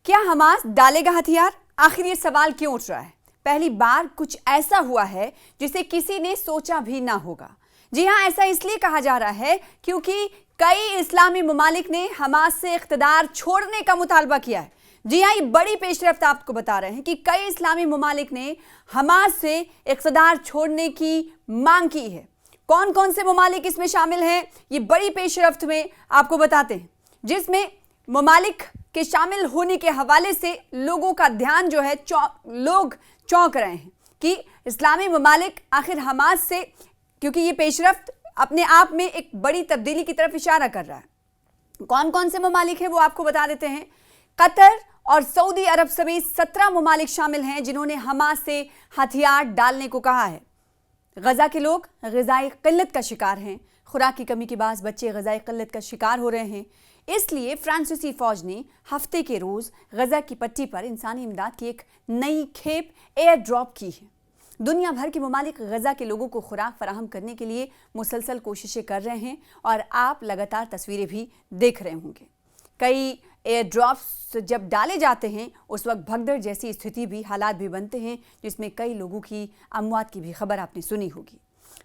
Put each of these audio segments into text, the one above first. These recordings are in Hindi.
क्या हमास डालेगा हथियार? आखिर ये सवाल क्यों उठ रहा है? पहली बार कुछ ऐसा हुआ है जिसे किसी ने सोचा भी ना होगा। जी हां, ऐसा इसलिए कहा जा रहा है क्योंकि कई इस्लामी ममालिक ने हमास से इख्तिदार छोड़ने का मुतालबा किया है। जी हां, ये बड़ी पेशरफ्त आपको बता रहे हैं कि कई इस्लामी ममालिक ने हमास से इख्तिदार छोड़ने की मांग की है। कौन कौन से ममालिक इसमें शामिल हैं, ये बड़ी पेशरफ्त में आपको बताते हैं, जिसमें ममालिक के शामिल होने के हवाले से लोगों का ध्यान जो है लोग चौंक रहे हैं कि इस्लामी ममालिक आखिर हमास से, क्योंकि ये पेशरफ्त अपने आप में एक बड़ी तब्दीली की तरफ इशारा कर रहा है। कौन कौन से ममालिक हैं वो आपको बता देते हैं। कतर और सऊदी अरब समेत 17 ममालिक शामिल हैं जिन्होंने हमास से हथियार डालने को कहा है। गजा के लोग ग़िज़ाई क़िल्लत का शिकार हैं। खुराक की कमी के बाद बच्चे ग़िज़ाई क़िल्लत का शिकार हो रहे हैं। इसलिए फ्रांसीसी फौज ने हफ्ते के रोज गजा की पट्टी पर इंसानी इमदाद की एक नई खेप एयर ड्रॉप की है। दुनिया भर के ममालिक गजा के लोगों को खुराक फराहम करने के लिए मुसलसल कोशिशें कर रहे हैं और आप लगातार तस्वीरें भी देख रहे होंगे। कई एयर ड्रॉप्स जब डाले जाते हैं उस वक्त भगदड़ जैसी स्थिति भी, हालात भी बनते हैं, जिसमें कई लोगों की अमवात की भी खबर आपने सुनी होगी।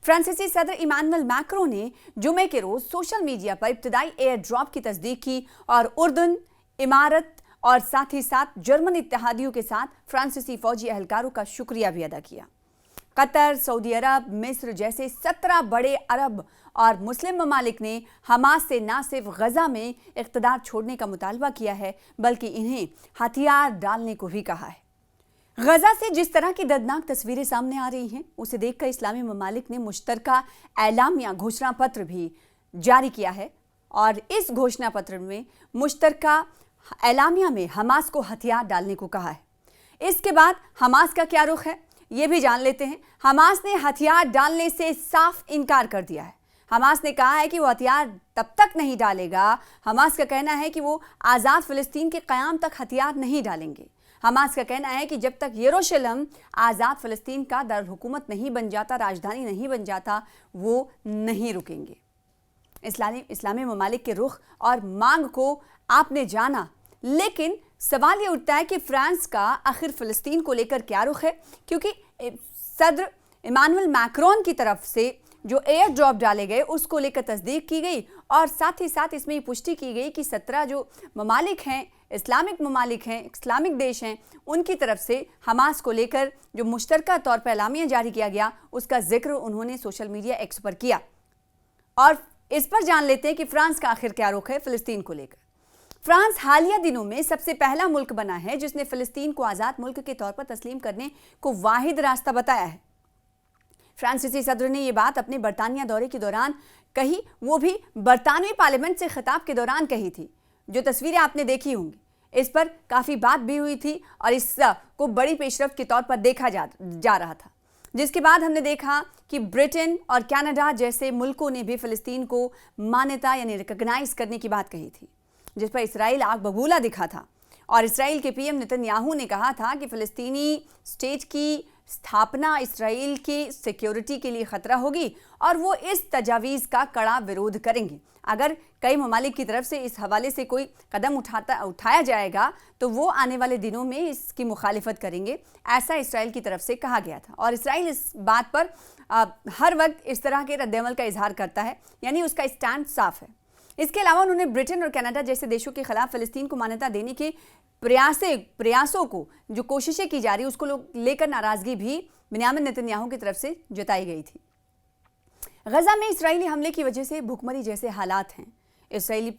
फ्रांसीसी सदर इमानुएल मैक्रो ने जुमे के रोज सोशल मीडिया पर इब्तदाई एयर ड्रॉप की तस्दीक की और उर्दन, इमारत और साथ ही साथ जर्मन इत्तेहादियों के साथ फ्रांसीसी फौजी एहलकारों का शुक्रिया भी अदा किया। कतर, सऊदी अरब, मिस्र जैसे 17 बड़े अरब और मुस्लिम ममालिक ने हमास से न सिर्फ गजा में इख्तिदार छोड़ने का मुतालबा किया है बल्कि इन्हें हथियार डालने को भी कहा है। गजा से जिस तरह की दर्दनाक तस्वीरें सामने आ रही हैं उसे देखकर इस्लामी ममालिक ने मुश्तरका एलामिया घोषणा पत्र भी जारी किया है और इस घोषणा पत्र में मुश्तरका एलामिया में हमास को हथियार डालने को कहा है। इसके बाद हमास का क्या रुख है ये भी जान लेते हैं। हमास ने हथियार डालने से साफ इनकार कर दिया है। हमास ने कहा है कि वो हथियार तब तक नहीं डालेगा। हमास का कहना है कि वो आज़ाद फ़िलिस्तीन के क़याम तक हथियार नहीं डालेंगे। हमास का कहना है कि जब तक यरूशलेम आज़ाद फ़लस्तीन का दारुल-हुकूमत नहीं बन जाता, राजधानी नहीं बन जाता, वो नहीं रुकेंगे। इस्लामी ममालिक के रुख और मांग को आपने जाना, लेकिन सवाल ये उठता है कि फ्रांस का आखिर फ़लस्तीन को लेकर क्या रुख है, क्योंकि सदर इमानुएल मैक्रोन की तरफ से जो एयर ड्रॉप डाले गए उसको लेकर तस्दीक की गई और साथ ही साथ इसमें ये पुष्टि की गई कि 17 जो ममालिक हैं, इस्लामिक ममालिक हैं, इस्लामिक देश हैं, उनकी तरफ से हमास को लेकर जो मुश्तरका तौर पर एलामिया जारी किया गया उसका जिक्र उन्होंने सोशल मीडिया एक्स पर किया। और इस पर जान लेते हैं कि फ्रांस का आखिर क्या रुख है फ़िलिस्तीन को लेकर। फ्रांस हालिया दिनों में सबसे पहला मुल्क बना है जिसने फ़िलिस्तीन को आज़ाद मुल्क के तौर पर तस्लीम करने को वाहिद रास्ता बताया है। फ्रांसीसी सदर ने ये बात अपने बरतानिया दौरे के दौरान कही, वो भी बरतानवी पार्लियामेंट से खिताब के दौरान कही थी। जो तस्वीरें आपने देखी होंगी इस पर काफ़ी बात भी हुई थी और इसको बड़ी पेशरफ्त के तौर पर देखा जा रहा था, जिसके बाद हमने देखा कि ब्रिटेन और कनाडा जैसे मुल्कों ने भी फ़िलिस्तीन को मान्यता यानी रिकॉग्नाइज करने की बात कही थी, जिस पर इसराइल आग बबूला दिखा था और इसराइल के पीएम नेतन्याहू ने कहा था कि फ़िलिस्तीनी स्टेट की स्थापना इसराइल की सिक्योरिटी के लिए खतरा होगी और वो इस तजावीज़ का कड़ा विरोध करेंगे। अगर कई ममालिक की तरफ से इस हवाले से कोई कदम उठाया जाएगा तो वो आने वाले दिनों में इसकी मुखालिफत करेंगे, ऐसा इसराइल की तरफ से कहा गया था। और इसराइल इस बात पर हर वक्त इस तरह के रद्द-ए-अमल का इजहार करता है, यानी उसका स्टैंड साफ है। इसके अलावा उन्होंने ब्रिटेन और कनाडा जैसे देशों के खिलाफ फ़िलिस्तीन को मान्यता देने के प्रयासों को, जो कोशिशें की जा रही उसको लेकर नाराज़गी भी बेंजामिन नेतन्याहू की तरफ से जताई गई थी। गजा में इसराइली हमले की वजह से भुखमरी जैसे हालात हैं। इसराइली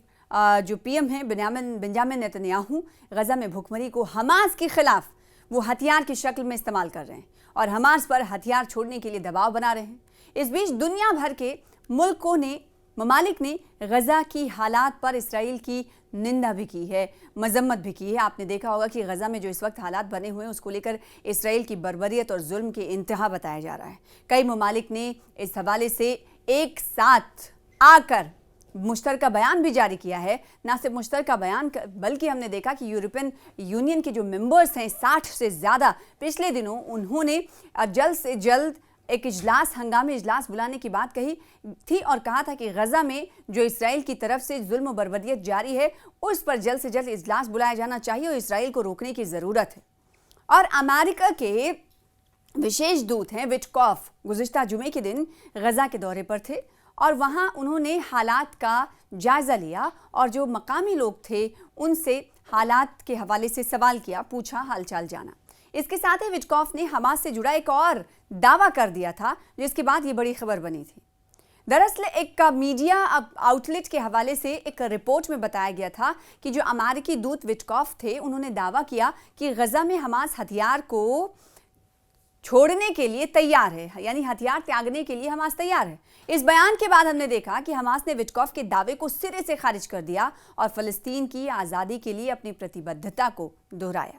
जो पीएम हैं बेंजामिन नेतन्याहू गजा में भुखमरी को हमास के खिलाफ वो हथियार की शक्ल में इस्तेमाल कर रहे हैं और हमास पर हथियार छोड़ने के लिए दबाव बना रहे हैं। इस बीच दुनिया भर के मुल्कों ने, ममालिक ने गजा की हालात पर इसराइल की निंदा भी की है, मजम्मत भी की है। आपने देखा होगा कि गजा में जो इस वक्त हालात बने हुए हैं उसको लेकर इसराइल की बर्बरियत और जुल्म की इंतहा बताया जा रहा है। कई ममालिक ने इस हवाले से एक साथ आकर मुश्तरका बयान भी जारी किया है। ना सिर्फ मुश्तरका बयान बल्कि हमने देखा कि यूरोपियन यूनियन के जो मेंबर्स हैं 60 से ज़्यादा, पिछले दिनों उन्होंने जल्द से जल्द एक इजलास, हंगामी इजलास बुलाने की बात कही थी और कहा था कि गजा में जो इसराइल की तरफ से जुल्म और बर्बरियत जारी है उस पर जल्द से जल्द इजलास बुलाया जाना चाहिए और इसराइल को रोकने की ज़रूरत है। और अमेरिका के विशेष दूत हैं विटकॉफ गुज़िश्ता जुमे के दिन गजा के दौरे पर थे और वहां उन्होंने हालात का जायजा लिया और जो मकामी लोग थे उनसे हालात के हवाले से सवाल किया, पूछा, हालचाल जाना। इसके साथ ही विटकॉफ ने हमास से जुड़ा एक और दावा कर दिया था जिसके बाद ये बड़ी खबर बनी थी। दरअसल एक मीडिया आउटलेट के हवाले से एक रिपोर्ट में बताया गया था कि जो अमेरिकी दूत विटकॉफ थे उन्होंने दावा किया कि गजा में हमास हथियार को छोड़ने के लिए तैयार है, यानी हथियार त्यागने के लिए हमास तैयार है। इस बयान के बाद हमने देखा कि हमास ने विटकॉफ के दावे को सिरे से खारिज कर दिया और फिलिस्तीन की आज़ादी के लिए अपनी प्रतिबद्धता को दोहराया।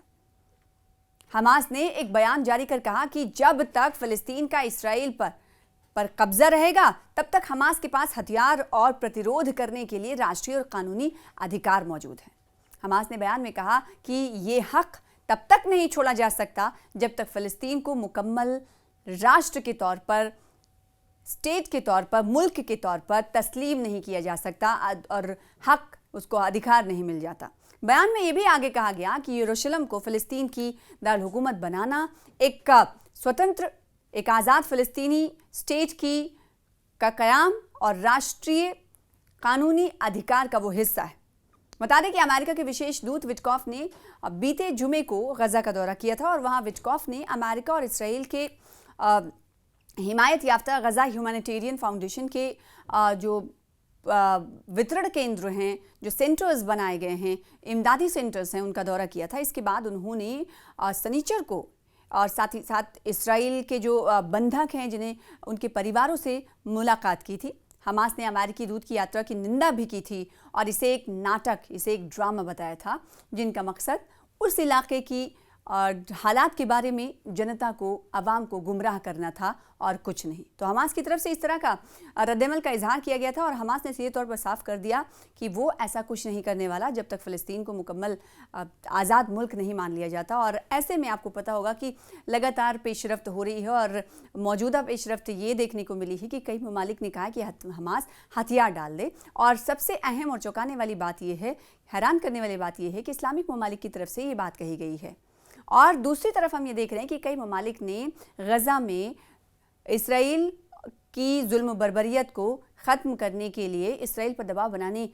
हमास ने एक बयान जारी कर कहा कि जब तक फिलिस्तीन का इसराइल पर कब्जा रहेगा तब तक हमास के पास हथियार और प्रतिरोध करने के लिए राष्ट्रीय और कानूनी अधिकार मौजूद है। हमास ने बयान में कहा कि ये हक तब तक नहीं छोड़ा जा सकता जब तक फिलिस्तीन को मुकम्मल राष्ट्र के तौर पर, स्टेट के तौर पर, मुल्क के तौर पर तस्लीम नहीं किया जा सकता और हक, उसको अधिकार नहीं मिल जाता। बयान में यह भी आगे कहा गया कि यरूशलेम को फिलिस्तीन की दारुल हुकूमत बनाना एक स्वतंत्र, एक आज़ाद फिलिस्तीनी स्टेट का कयाम और राष्ट्रीय कानूनी अधिकार का वो हिस्सा है। बता दें कि अमेरिका के विशेष दूत विटकॉफ ने बीते जुमे को गजा का दौरा किया था और वहां विटकॉफ ने अमेरिका और इसराइल के हिमायत याफ्ता गजा ह्यूमैनिटेरियन फाउंडेशन के जो वितरण केंद्र हैं, जो सेंटर्स बनाए गए हैं, इमदादी सेंटर्स हैं, उनका दौरा किया था। इसके बाद उन्होंने शनिचर को और साथ ही साथ इसराइल के जो बंधक हैं जिन्हें, उनके परिवारों से मुलाकात की थी। हमास ने अमेरिकी दूत की यात्रा की निंदा भी की थी और इसे एक नाटक, इसे एक ड्रामा बताया था जिनका मकसद उस इलाके की हालात के बारे में जनता को, आवाम को गुमराह करना था और कुछ नहीं। तो हमास की तरफ से इस तरह का रद्दमल का इजहार किया गया था और हमास ने सीधे तौर पर साफ कर दिया कि वो ऐसा कुछ नहीं करने वाला जब तक फ़लस्तीन को मुकम्मल आज़ाद मुल्क नहीं मान लिया जाता। और ऐसे में आपको पता होगा कि लगातार पेशरफ्त हो रही है और मौजूदा पेशरफ्त ये देखने को मिली है कि कई ममालिक ने कहा कि हमास हथियार डाल दे। और सबसे अहम और चौंकाने वाली बात यह है, हैरान करने वाली बात यह है कि इस्लामिक ममालिक की तरफ से ये बात कही गई है। और दूसरी तरफ हम ये देख रहे हैं कि कई ममालिक ने गजा में इसराइल की जुल्म बर्बरियत को ख़त्म करने के लिए इसराइल पर दबाव बनाने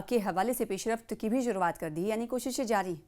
के हवाले से पेशरफ्त की भी शुरुआत कर दी, यानी कोशिशें जारी हैं।